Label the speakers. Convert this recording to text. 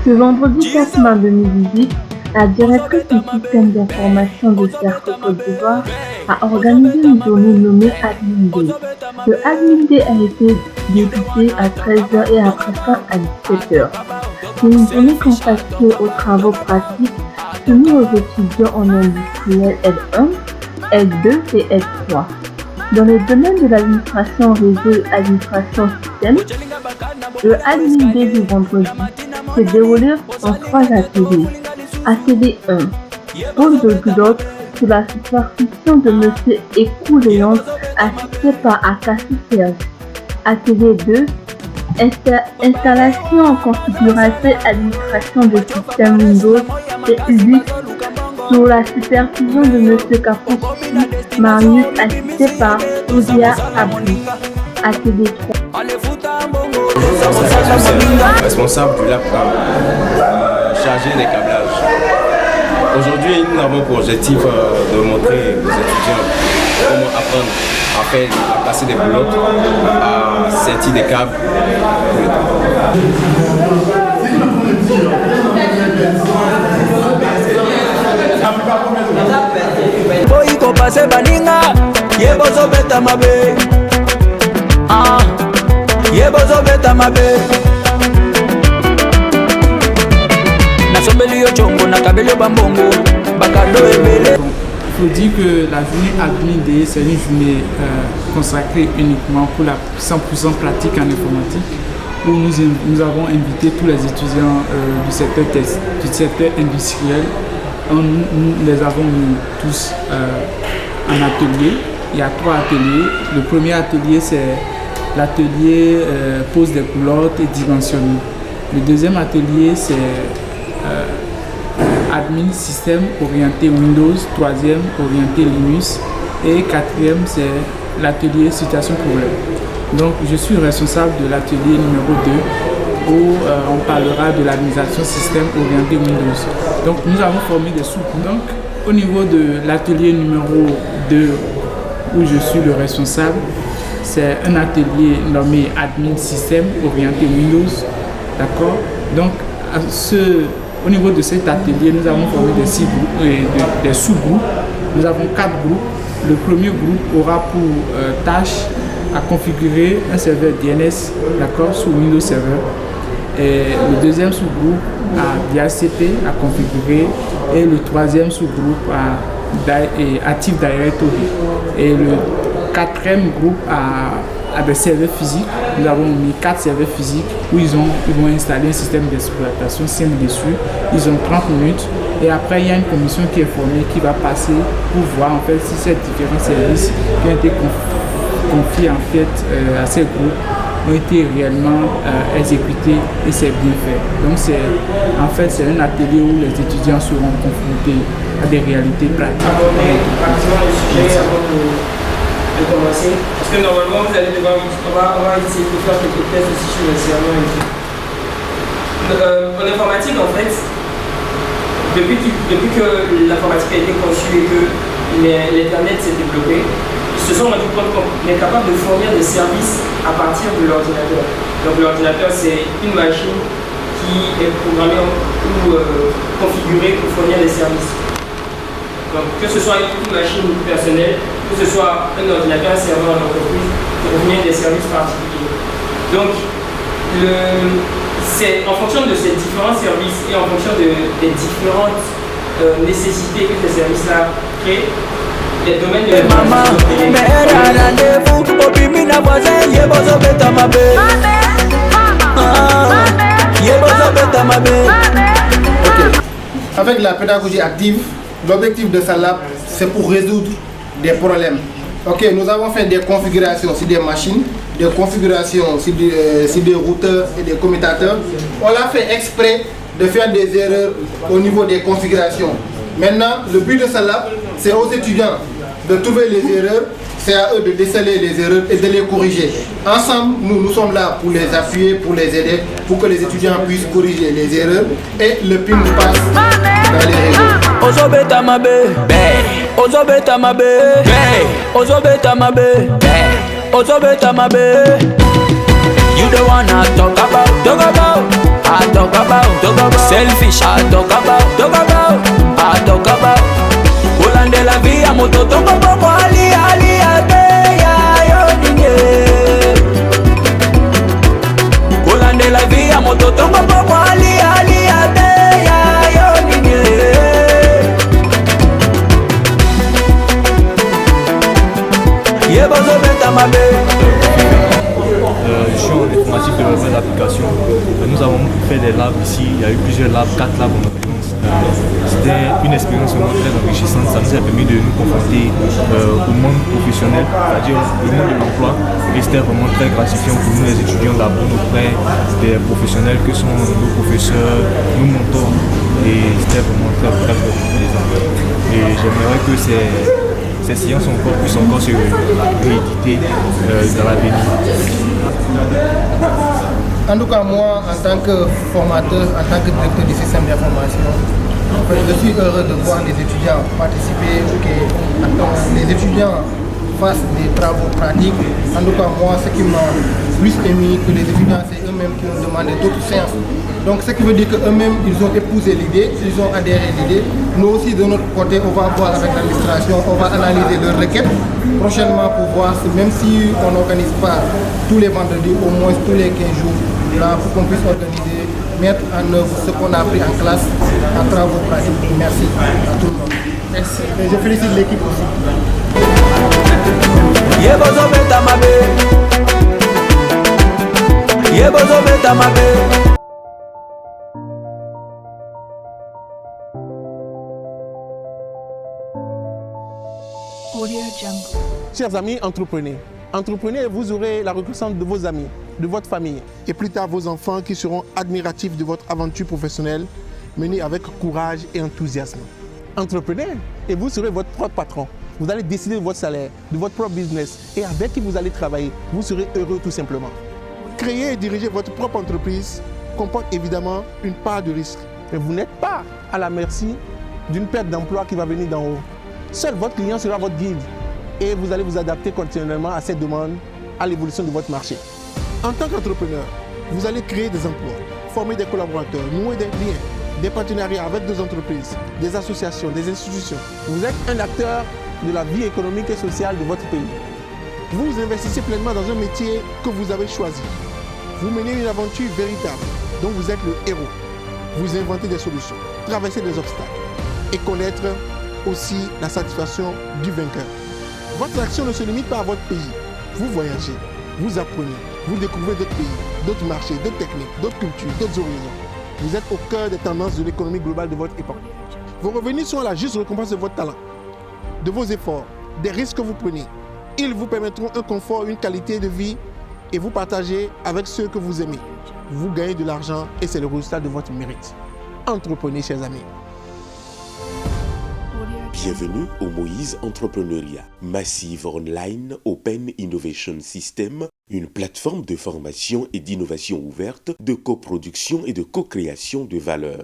Speaker 1: Ce vendredi 4 mars 2018, la directrice du système d'information de Cercle Côte d'Ivoire a organisé une journée nommée Admin Day. Le Admin Day a été débuté à 13h et a pris fin à 17h. C'est une journée consacrée aux travaux pratiques soumis aux étudiants en industriel L1, L2 et L3. Dans les domaines de l'administration réseau et administration système, le Admin Day du vendredi s'est déroulé en 3 ateliers. Atelier 1, rôle de Glotte sous la supervision de M. Ekou Léonce, assisté par Akassi Serge. Atelier 2, installation en configuration et administration de système Windows et Ubuntu sous la supervision de M. Kapoussi Marius, assisté par Oudia Abri. Atelier 3.
Speaker 2: Responsable du lab chargé des câblages. Aujourd'hui, nous avons pour objectif de montrer aux étudiants comment apprendre à placer des boulottes, à sertir des câbles.
Speaker 3: Il faut dire que la journée Admin Day, c'est une journée consacrée uniquement pour la 100% pratique en informatique, où nous avons invité tous les étudiants du secteur industriel. Nous les avons mis tous en atelier. Il y a 3 ateliers. Le premier atelier, c'est l'atelier pose des culottes et dimensionnement. Le deuxième atelier, c'est admin système orienté Windows, troisième orienté Linux et quatrième c'est l'atelier situation problème. Donc je suis responsable de l'atelier numéro 2 où on parlera de l'administration système orienté Windows. Donc nous avons formé des sous-groupes. Donc au niveau de l'atelier numéro 2 où je suis le responsable, c'est un atelier nommé admin système orienté Windows. D'accord? Donc au niveau de cet atelier, nous avons formé des sous-groupes. Nous avons 4 groupes. Le premier groupe aura pour tâche à configurer un serveur DNS, d'accord, sous Windows Server. Et le deuxième sous-groupe a DHCP à configurer. Et le troisième sous-groupe a Active Directory. Et le quatrième groupe a des serveurs physiques. Nous avons mis 4 serveurs physiques où ils vont installer un système d'exploitation simple dessus. Ils ont 30 minutes et après il y a une commission qui est formée qui va passer pour voir en fait si ces différents services qui ont été confiés en fait à ces groupes ont été réellement exécutés et c'est bien fait. Donc c'est un atelier où les étudiants seront confrontés à des réalités pratiques.
Speaker 4: De commencer, parce que normalement vous allez devoir, on va essayer de faire quelques tests aussi sur le serveur et tout. En informatique en fait, depuis que l'informatique a été conçue et que l'internet s'est développé, ils se sont rendus compte qu'on est capable de fournir des services à partir de l'ordinateur. Donc l'ordinateur c'est une machine qui est programmée ou configurée pour fournir des services. Donc, que ce soit une machine personnelle, que ce soit un ordinateur, un serveur en entreprise, pour fournir des services particuliers. Donc, c'est en fonction de ces différents services et en fonction des différentes nécessités que ces services-là créent, les domaines de
Speaker 5: Avec la pédagogie active, l'objectif de ce lab, c'est pour résoudre des problèmes. Ok, nous avons fait des configurations sur des machines, des configurations sur des routeurs et des commutateurs. On l'a fait exprès de faire des erreurs au niveau des configurations. Maintenant, le but de ce lab, c'est aux étudiants de trouver les erreurs, c'est à eux de déceler les erreurs et de les corriger. Ensemble, nous sommes là pour les appuyer, pour les aider, pour que les étudiants puissent corriger les erreurs et le PIM passe dans les réseaux.
Speaker 6: You the one I talk about, I talk about, selfish, I talk about, I talk about. Holande la vie à moto, tongo popo ali ate ya yo ninge. Holande la vie à moto, tongo popo ali ate ya yo ninge. Ye bozo beta mabe.
Speaker 7: Je suis en informatique développement d'application. Nous avons fait des labs ici, il y a eu plusieurs labs, 4 labs en l'occurrence. C'était une expérience vraiment très enrichissante, ça nous a permis de nous confronter au monde professionnel, c'est-à-dire le monde de l'emploi. Et c'était vraiment très gratifiant pour nous les étudiants d'apprendre auprès des professionnels que sont nos professeurs, nos mentors. Et c'était vraiment très plaisant. Et j'aimerais que ces séances puissent encore se rééditer dans l'avenir.
Speaker 5: En tout cas, moi, en tant que formateur, en tant que directeur du système d'information, je suis heureux de voir les étudiants participer, que les étudiants fassent des travaux pratiques. En tout cas, moi, ce qui m'a plus émis que les étudiants, c'est eux-mêmes qui ont demandé d'autres séances. Donc, ce qui veut dire qu'eux-mêmes, ils ont épousé l'idée, ils ont adhéré à l'idée. Nous aussi, de notre côté, on va voir avec l'administration, on va analyser leurs requêtes prochainement pour voir si, même si on n'organise pas tous les vendredis, au moins tous les 15 jours, là, pour qu'on puisse organiser, mettre en œuvre ce qu'on a appris en classe, en travaux pratiques. Merci à tout le monde.
Speaker 3: Merci.
Speaker 5: Et je félicite l'équipe aussi.
Speaker 6: Yebozo beta mabe. Yebozo beta mabe.
Speaker 8: Chers amis entrepreneurs, vous aurez la reconnaissance de vos amis, de votre famille et plus tard vos enfants qui seront admiratifs de votre aventure professionnelle menée avec courage et enthousiasme. Entrepreneur, et vous serez votre propre patron. Vous allez décider de votre salaire, de votre propre business et avec qui vous allez travailler. Vous serez heureux tout simplement. Créer et diriger votre propre entreprise comporte évidemment une part de risque. Mais vous n'êtes pas à la merci d'une perte d'emploi qui va venir d'en haut. Seul votre client sera votre guide et vous allez vous adapter continuellement à cette demande, à l'évolution de votre marché. En tant qu'entrepreneur, vous allez créer des emplois, former des collaborateurs, nouer des liens, des partenariats avec des entreprises, des associations, des institutions. Vous êtes un acteur de la vie économique et sociale de votre pays. Vous investissez pleinement dans un métier que vous avez choisi. Vous menez une aventure véritable dont vous êtes le héros. Vous inventez des solutions, traversez des obstacles et connaître aussi la satisfaction du vainqueur. Votre action ne se limite pas à votre pays. Vous voyagez, vous apprenez, vous découvrez d'autres pays, d'autres marchés, d'autres techniques, d'autres cultures, d'autres horizons. Vous êtes au cœur des tendances de l'économie globale de votre époque. Vos revenus sont la juste récompense de votre talent, de vos efforts, des risques que vous prenez. Ils vous permettront un confort, une qualité de vie et vous partagez avec ceux que vous aimez. Vous gagnez de l'argent et c'est le résultat de votre mérite. Entreprenez, chers amis.
Speaker 9: Bienvenue au Moïse Entrepreneuriat, Massive Online Open Innovation System, une plateforme de formation et d'innovation ouverte, de coproduction et de co-création de valeur.